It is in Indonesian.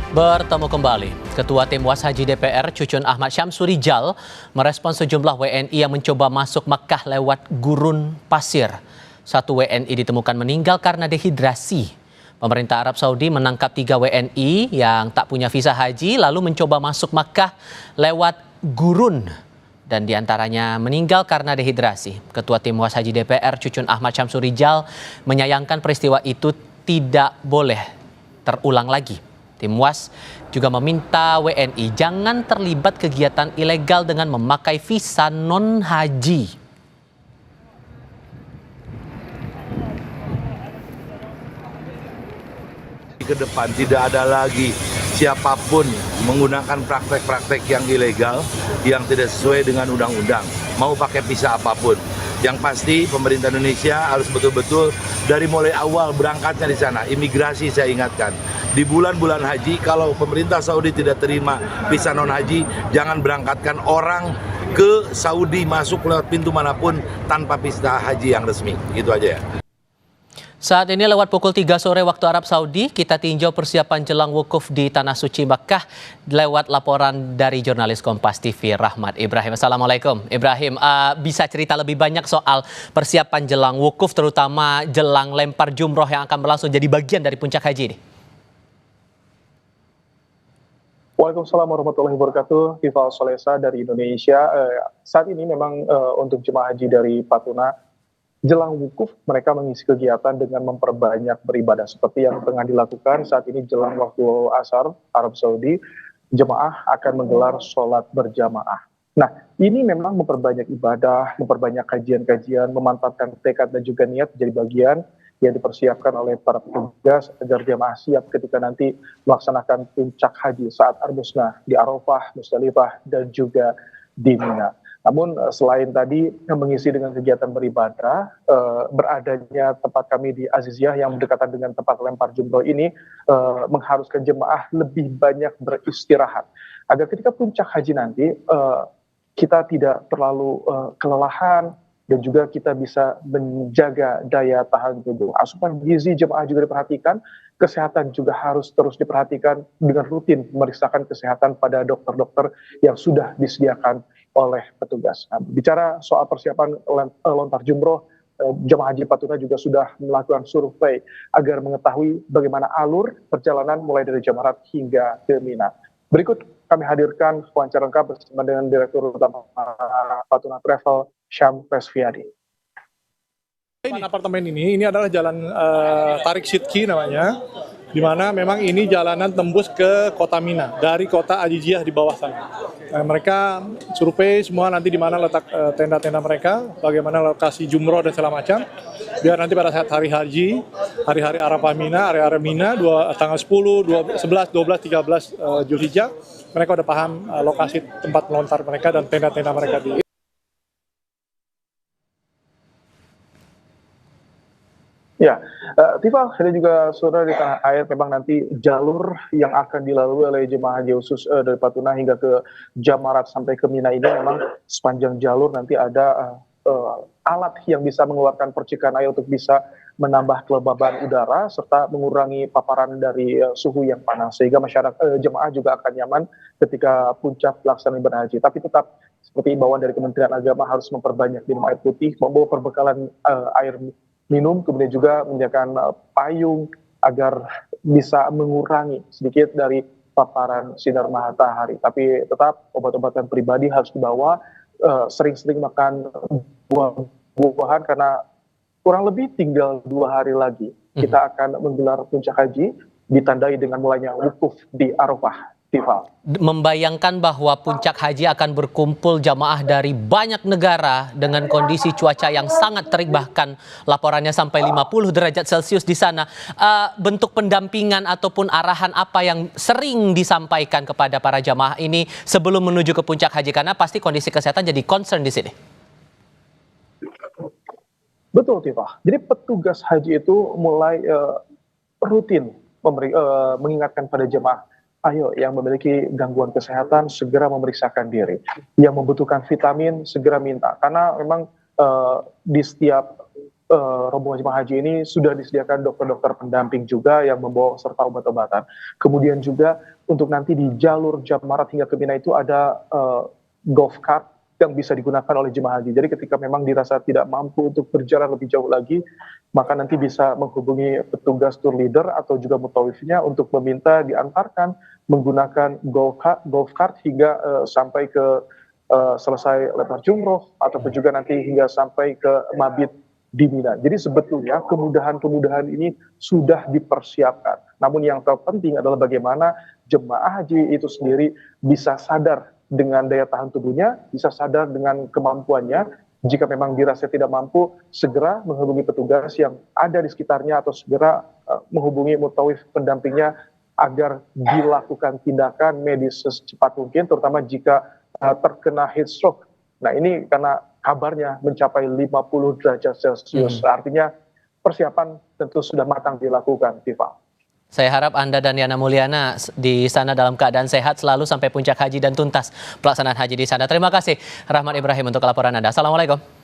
Bertemu kembali, Ketua Tim Was Haji DPR Cucun Ahmad Syamsurijal merespon sejumlah WNI yang mencoba masuk Mekah lewat gurun pasir. Satu WNI ditemukan meninggal karena dehidrasi. Pemerintah Arab Saudi menangkap 3 WNI yang tak punya visa haji lalu mencoba masuk Mekah lewat gurun dan diantaranya meninggal karena dehidrasi. Ketua Tim Was Haji DPR Cucun Ahmad Syamsurijal menyayangkan peristiwa itu tidak boleh terulang lagi. Tim Was juga meminta WNI jangan terlibat kegiatan ilegal dengan memakai visa non-haji. Ke depan tidak ada lagi siapapun menggunakan praktek-praktek yang ilegal, yang tidak sesuai dengan undang-undang, mau pakai visa apapun. Yang pasti pemerintah Indonesia harus betul-betul dari mulai awal berangkatnya di sana, imigrasi saya ingatkan. Di bulan-bulan haji, kalau pemerintah Saudi tidak terima visa non-haji, jangan berangkatkan orang ke Saudi masuk lewat pintu manapun tanpa visa haji yang resmi. Gitu aja ya. Saat ini lewat pukul 3 sore waktu Arab Saudi, kita tinjau persiapan jelang wukuf di Tanah Suci Makkah lewat laporan dari jurnalis Kompas TV Rahmat Ibrahim. Assalamualaikum Ibrahim, bisa cerita lebih banyak soal persiapan jelang wukuf terutama jelang lempar jumroh yang akan berlangsung jadi bagian dari puncak haji ini? Waalaikumsalam warahmatullahi wabarakatuh. Tifal Solesa dari Indonesia. Saat ini memang untuk jemaah haji dari Patuna jelang wukuf mereka mengisi kegiatan dengan memperbanyak beribadah seperti yang tengah dilakukan saat ini jelang waktu asar Arab Saudi. Jemaah akan menggelar sholat berjamaah. Nah, ini memang memperbanyak ibadah, memperbanyak kajian-kajian, memantapkan tekad dan juga niat jadi bagian yang dipersiapkan oleh para petugas agar jemaah siap ketika nanti melaksanakan puncak haji saat Arbusna di Arafah, Musdalifah, dan juga di Mina. Namun selain tadi mengisi dengan kegiatan beribadah, beradanya tempat kami di Aziziyah yang berdekatan dengan tempat lempar jumroh ini mengharuskan jemaah lebih banyak beristirahat agar ketika puncak haji nanti kita tidak terlalu kelelahan dan juga kita bisa menjaga daya tahan tubuh. Asupan gizi jemaah juga diperhatikan, kesehatan juga harus terus diperhatikan dengan rutin memeriksakan kesehatan pada dokter-dokter yang sudah disediakan oleh petugas. Nah, bicara soal persiapan lontar jumroh, jemaah haji Patuna juga sudah melakukan survei agar mengetahui bagaimana alur perjalanan mulai dari Jamarat hingga ke Mina. Berikut kami hadirkan wawancara lengkap bersama dengan Direktur Utama Patuna Travel, Syam Resviadi. Apartemen ini adalah jalan Tarik Sidki namanya, di mana memang ini jalanan tembus ke kota Mina dari kota Aziziyah di bawah sana. Nah, mereka survei semua nanti di mana letak tenda-tenda mereka, bagaimana lokasi jumroh dan segala macam, biar nanti pada saat hari haji, hari-hari Arafah Mina, area-area Mina, tanggal 10, 11, 12, 13 Zulhijjah, mereka udah paham lokasi tempat melontar mereka dan tenda-tenda mereka di. Ya, Tifa, ada juga saudara di tanah air memang nanti jalur yang akan dilalui oleh jemaah haji khusus dari Patuna hingga ke Jamarat sampai ke Mina ini memang sepanjang jalur nanti ada alat yang bisa mengeluarkan percikan air untuk bisa menambah kelembaban udara serta mengurangi paparan dari suhu yang panas sehingga masyarakat jemaah juga akan nyaman ketika puncak pelaksanaan ibadah haji. Tapi tetap seperti imbauan dari Kementerian Agama harus memperbanyak minum air putih, membawa perbekalan air minum, kemudian juga menyediakan payung agar bisa mengurangi sedikit dari paparan sinar matahari. Tapi tetap obat-obatan pribadi harus dibawa, sering-sering makan buah-buahan karena kurang lebih tinggal 2 hari lagi kita akan menggelar puncak haji ditandai dengan mulainya wukuf di Arafah. Membayangkan bahwa puncak haji akan berkumpul jamaah dari banyak negara dengan kondisi cuaca yang sangat terik, bahkan laporannya sampai 50 derajat Celcius di sana. Bentuk pendampingan ataupun arahan apa yang sering disampaikan kepada para jamaah ini sebelum menuju ke puncak haji, karena pasti kondisi kesehatan jadi concern di sini. Betul, Tifah. Jadi petugas haji itu mulai rutin mengingatkan pada jemaah, ayo yang memiliki gangguan kesehatan segera memeriksakan diri. Yang membutuhkan vitamin segera minta. Karena memang di setiap rombongan jemaah haji ini sudah disediakan dokter-dokter pendamping juga yang membawa serta obat-obatan. Kemudian juga untuk nanti di jalur Jamarat hingga ke Mina itu ada golf cart yang bisa digunakan oleh jemaah haji. Jadi ketika memang dirasa tidak mampu untuk berjalan lebih jauh lagi, maka nanti bisa menghubungi petugas tour leader atau juga mutawifnya untuk meminta diantarkan menggunakan golf cart hingga sampai ke selesai lebar jumroh ataupun juga nanti hingga sampai ke mabit di Mina. Jadi sebetulnya kemudahan-kemudahan ini sudah dipersiapkan. Namun yang terpenting adalah bagaimana jemaah haji itu sendiri bisa sadar dengan daya tahan tubuhnya, bisa sadar dengan kemampuannya. Jika memang dirasa tidak mampu, segera menghubungi petugas yang ada di sekitarnya atau segera menghubungi mutawif pendampingnya agar dilakukan tindakan medis secepat mungkin, terutama jika terkena heat stroke. Nah ini karena kabarnya mencapai 50 derajat Celcius, artinya persiapan tentu sudah matang dilakukan, Tifa. Saya harap Anda dan Yana Mulyana di sana dalam keadaan sehat selalu sampai puncak haji dan tuntas pelaksanaan haji di sana. Terima kasih Rahmat Ibrahim untuk laporan Anda. Assalamualaikum.